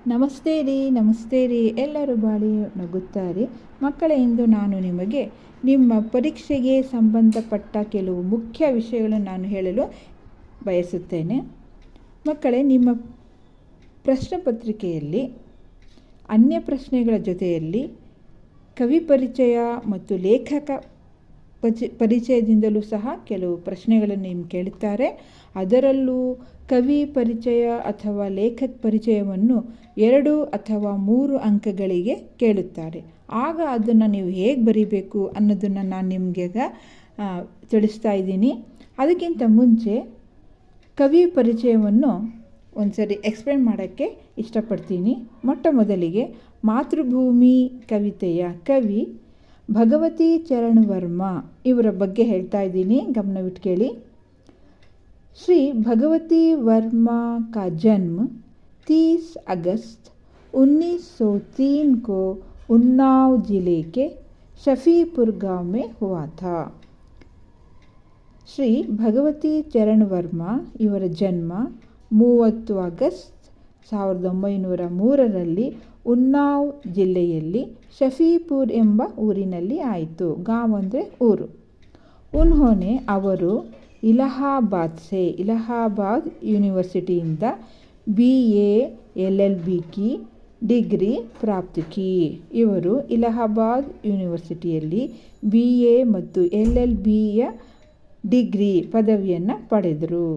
ನಮಸ್ತೆ ರೀ ಎಲ್ಲರೂ ಬಾಳಿ ನಗುತ್ತಾರೆ ಮಕ್ಕಳೇ. ಇಂದು ನಾನು ನಿಮಗೆ ನಿಮ್ಮ ಪರೀಕ್ಷೆಗೆ ಸಂಬಂಧಪಟ್ಟ ಕೆಲವು ಮುಖ್ಯ ವಿಷಯಗಳನ್ನು ನಾನು ಹೇಳಲು ಬಯಸುತ್ತೇನೆ. ಮಕ್ಕಳೇ, ನಿಮ್ಮ ಪ್ರಶ್ನೆ ಪತ್ರಿಕೆಯಲ್ಲಿ ಅನ್ಯ ಪ್ರಶ್ನೆಗಳ ಜೊತೆಯಲ್ಲಿ ಕವಿ ಪರಿಚಯ ಮತ್ತು ಲೇಖಕ ಪರಿಚಯದಿಂದಲೂ ಸಹ ಕೆಲವು ಪ್ರಶ್ನೆಗಳನ್ನು ನಿಮ್ಗೆ ಕೇಳುತ್ತಾರೆ. ಅದರಲ್ಲೂ ಕವಿ ಪರಿಚಯ ಅಥವಾ ಲೇಖಕ ಪರಿಚಯವನ್ನು 2 ಅಥವಾ 3 ಅಂಕಗಳಿಗೆ ಕೇಳುತ್ತಾರೆ. ಆಗ ಅದನ್ನು ನೀವು ಹೇಗೆ ಬರೀಬೇಕು ಅನ್ನೋದನ್ನು ನಾನು ನಿಮಗೆ ತಿಳಿಸ್ತಾ ಇದ್ದೀನಿ. ಅದಕ್ಕಿಂತ ಮುಂಚೆ ಕವಿ ಪರಿಚಯವನ್ನು ಒಂದ್ಸರಿ ಎಕ್ಸ್ಪ್ಲೇನ್ ಮಾಡೋಕ್ಕೆ ಇಷ್ಟಪಡ್ತೀನಿ. ಮೊಟ್ಟ ಮೊದಲಿಗೆ ಮಾತೃಭೂಮಿ ಕವಿತೆಯ ಕವಿ ಭಗವತಿ ಚರಣ್ ವರ್ಮ ಇವರ ಬಗ್ಗೆ ಹೇಳ್ತಾ ಇದ್ದೀನಿ, ಗಮನವಿಟ್ಟು ಕೇಳಿ. श्री भगवती वर्मा का जन्म 30 अगस्त 1903 को उन्नाव जिले के शफीपुर गांव में हुआ था. श्री भगवती चरण वर्मा ಇವರ ಜನ್ಮ 30 ಆಗಸ್ಟ್ 1903ರಲ್ಲಿ ಉನ್ನಾವ್ ಜಿಲ್ಲೆಯಲ್ಲಿ ಶಫೀಪುರ್ ಎಂಬ ಊರಿನಲ್ಲಿ ಆಯಿತು. ಗಾಂವ್ ಅಂದರೆ ಊರು. ಉನ್ಹೋನೆ ಅವರು इलाहाबाद यूनिवर्सिटीಯಿಂದ BA LLB की ಡಿಗ್ರಿ ಪ್ರಾಪ್ತ ಕಿ. ಇವರು ಇಲಹಾಬಾದ್ ಯೂನಿವರ್ಸಿಟಿಯಲ್ಲಿ BA ಮತ್ತು LLBಯ ಡಿಗ್ರಿ ಪದವಿಯನ್ನು ಪಡೆದರು.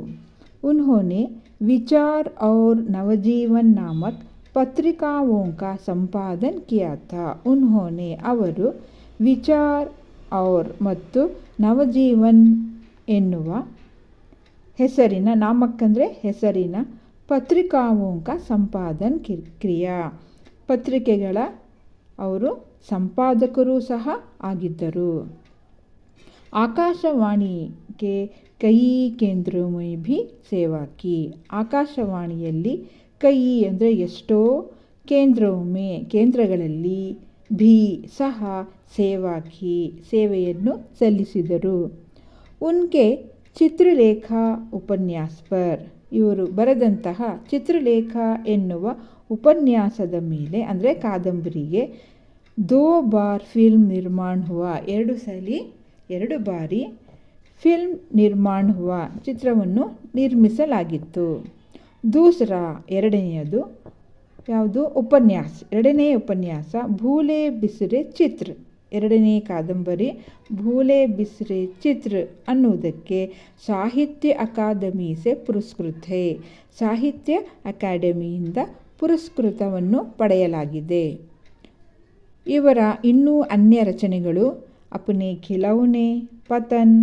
उन्होंने विचार और नवजीवन नामक पत्रिकाओं का संपादन किया था. उन्होंने ಅವರು ವಿಚಾರ್ और ಮತ್ತು ನವಜೀವನ್ ಎನ್ನುವ ಹೆಸರಿನ ನಾಮಕ್ಕಂದರೆ ಹೆಸರಿನ ಪತ್ರಿಕಾವಂಕ ಸಂಪಾದನ್ ಕ್ರಿಯಾ ಪತ್ರಿಕೆಗಳ ಅವರು ಸಂಪಾದಕರೂ ಸಹ ಆಗಿದ್ದರು. ಆಕಾಶವಾಣಿಗೆ ಕೈ ಕೇಂದ್ರಮೇ ಭಿ ಸೇವಾ ಕಿ. ಆಕಾಶವಾಣಿಯಲ್ಲಿ ಕೈ ಅಂದರೆ ಎಷ್ಟೋ, ಕೇಂದ್ರಮೇ ಕೇಂದ್ರಗಳಲ್ಲಿ, ಭಿ ಸಹ ಸೇವಾ ಕಿ ಸೇವೆಯನ್ನು ಸಲ್ಲಿಸಿದರು. ಉನ್ಕೆ ಚಿತ್ರಲೇಖಾ ಉಪನ್ಯಾಸ ಪರ್ ಇವರು ಬರೆದಂತಹ ಚಿತ್ರಲೇಖ ಎನ್ನುವ ಉಪನ್ಯಾಸದ ಮೇಲೆ ಅಂದರೆ ಕಾದಂಬರಿಗೆ 2 ಬಾರ್ ಫಿಲ್ಮ್ ನಿರ್ಮಾಣ ಹುವ 2 ಬಾರಿ ಫಿಲ್ಮ್ ನಿರ್ಮಾಣ ಹುವ ಚಿತ್ರವನ್ನು ನಿರ್ಮಿಸಲಾಗಿತ್ತು. ದೂಸರಾ ಎರಡನೆಯದು ಯಾವುದು ಉಪನ್ಯಾಸ, ಎರಡನೇ ಉಪನ್ಯಾಸ ಭೂಲೆ ಬಿಸಿರೆ ಚಿತ್ರ, ಎರಡನೇ ಕಾದಂಬರಿ ಭೂಲೆ ಬಿಸ್ರೆ ಚಿತ್ರ ಅನ್ನುವುದಕ್ಕೆ ಸಾಹಿತ್ಯ ಅಕಾಡೆಮಿ ಸೆ ಪುರಸ್ಕೃತ ಹೇ, ಸಾಹಿತ್ಯ ಅಕಾಡೆಮಿಯಿಂದ ಪುರಸ್ಕೃತವನ್ನು ಪಡೆಯಲಾಗಿದೆ. ಇವರ ಇನ್ನೂ ಅನ್ಯ ರಚನೆಗಳು ಅಪನೆ ಖಿಲೌನೆ, ಪತನ್,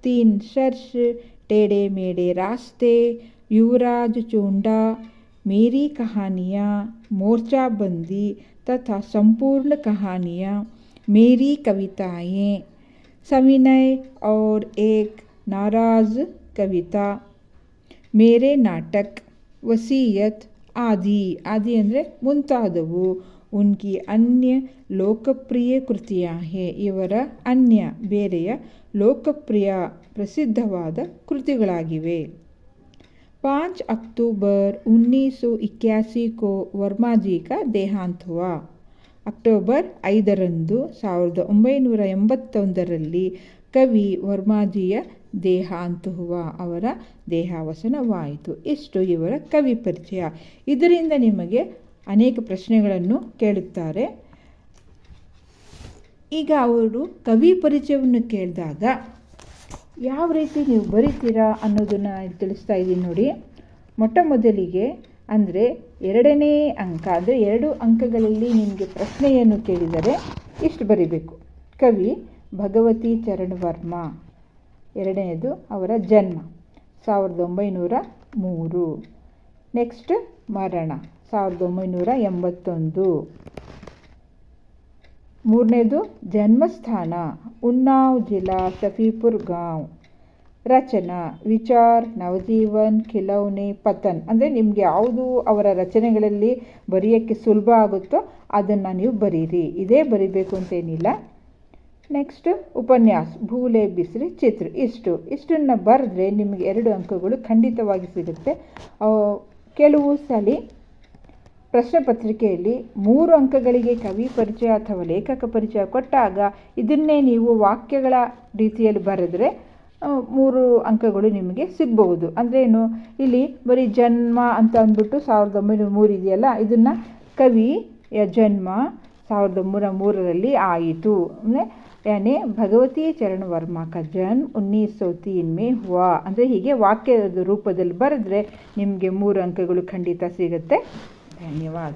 3 ಶರ್ಷ್, ಟೇಡೆ ಮೇಡೆ ರಾಸ್ತೆ, ಯುವರಾಜ್ ಚೋಂಡಾ, ಮೇರಿ ಕಹಾನಿಯಾ, ಮೋರ್ಚಾಬಂದಿ तथा संपूर्ण कहानियाँ, मेरी कविताएँ, सविनय और एक नाराज़ कविता, मेरे नाटक, वसीयत आदि ಅಂದರೆ ಮುಂತಾದವು ಉನ್ಕಿ ಅನ್ಯ ಲೋಕಪ್ರಿಯ ಕೃತಿಯಾ ಹೇ. ಇವರ ಅನ್ಯ ಬೇರೆಯ ಲೋಕಪ್ರಿಯ ಪ್ರಸಿದ್ಧವಾದ ಕೃತಿಗಳಾಗಿವೆ. 5 अक्टूबर 1981 को वर्मा जी का देहांत हुआ. ಅಕ್ಟೋಬರ್ 5ರಂದು 1981ರಲ್ಲಿ ಕವಿ ವರ್ಮಾಜಿಯ ದೇಹಾಂತ ಹುವ ಅವರ ದೇಹಾವಸಾನವಾಯಿತು. ಇಷ್ಟು ಇವರ ಕವಿ ಪರಿಚಯ. ಇದರಿಂದ ನಿಮಗೆ ಅನೇಕ ಪ್ರಶ್ನೆಗಳನ್ನು ಕೇಳುತ್ತಾರೆ. ಈಗ ಅವರು ಕವಿ ಪರಿಚಯವನ್ನು ಕೇಳಿದಾಗ ಯಾವ ರೀತಿ ನೀವು ಬರಿತೀರಾ ಅನ್ನೋದನ್ನು ತಿಳಿಸ್ತಾ ಇದ್ದೀನಿ ನೋಡಿ. ಮೊಟ್ಟ ಮೊದಲಿಗೆ ಅಂದರೆ 2ನೇ ಅಂಕ ಅಂದರೆ 2 ಅಂಕಗಳಲ್ಲಿ ನಿಮಗೆ ಪ್ರಶ್ನೆಯನ್ನು ಕೇಳಿದರೆ ಇಷ್ಟು ಬರಿಬೇಕು. ಕವಿ ಭಗವತಿ ಚರಣ್ ವರ್ಮ, ಎರಡನೇದು ಅವರ ಜನ್ಮ 1903, ನೆಕ್ಸ್ಟ್ ಮರಣ 1981, ಮೂರನೇದು ಜನ್ಮಸ್ಥಾನ ಉನ್ನಾವ್ ಜಿಲ್ಲಾ ಶಫೀಪುರ್ ಗಾಂವ್, ರಚನಾ ವಿಚಾರ್ ನವಜೀವನ್ ಖಿಲೌನೆ ಪತನ್ ಅಂದರೆ ನಿಮಗೆ ಯಾವುದು ಅವರ ರಚನೆಗಳಲ್ಲಿ ಬರೆಯೋಕ್ಕೆ ಸುಲಭ ಆಗುತ್ತೋ ಅದನ್ನು ನೀವು ಬರೀರಿ, ಇದೇ ಬರಿಬೇಕು ಅಂತೇನಿಲ್ಲ. ನೆಕ್ಸ್ಟ್ ಉಪನ್ಯಾಸ ಭೂಲೆ ಬಿಸ್ರಿ ಚಿತ್ರ, ಇಷ್ಟನ್ನು ಬರೆದ್ರೆ ನಿಮಗೆ 2 ಅಂಕಗಳು ಖಂಡಿತವಾಗಿ ಸಿಗುತ್ತೆ. ಕೆಲವು ಸಲ ಪ್ರಶ್ನೆ ಪತ್ರಿಕೆಯಲ್ಲಿ 3 ಅಂಕಗಳಿಗೆ ಕವಿ ಪರಿಚಯ ಅಥವಾ ಲೇಖಕ ಪರಿಚಯ ಕೊಟ್ಟಾಗ ಇದನ್ನೇ ನೀವು ವಾಕ್ಯಗಳ ರೀತಿಯಲ್ಲಿ ಬರೆದರೆ 3 ಅಂಕಗಳು ನಿಮಗೆ ಸಿಗ್ಬಹುದು. ಅಂದ್ರೇನು, ಇಲ್ಲಿ ಬರೀ ಜನ್ಮ ಅಂತ ಅಂದ್ಬಿಟ್ಟು 1903 ಇದೆಯಲ್ಲ, ಇದನ್ನು ಕವಿಯ ಜನ್ಮ 1903 ಆಯಿತು. ಯಾನೇ ಭಗವತಿ ಚರಣ ವರ್ಮಾ ಕಾ ಜನ್ಮ 1903 ಮೇ ಹುವಾ ಅಂದರೆ ಹೀಗೆ ವಾಕ್ಯದ ರೂಪದಲ್ಲಿ ಬರೆದ್ರೆ ನಿಮಗೆ 3 ಅಂಕಗಳು ಖಂಡಿತ ಸಿಗುತ್ತೆ. ಧನ್ಯವಾದ.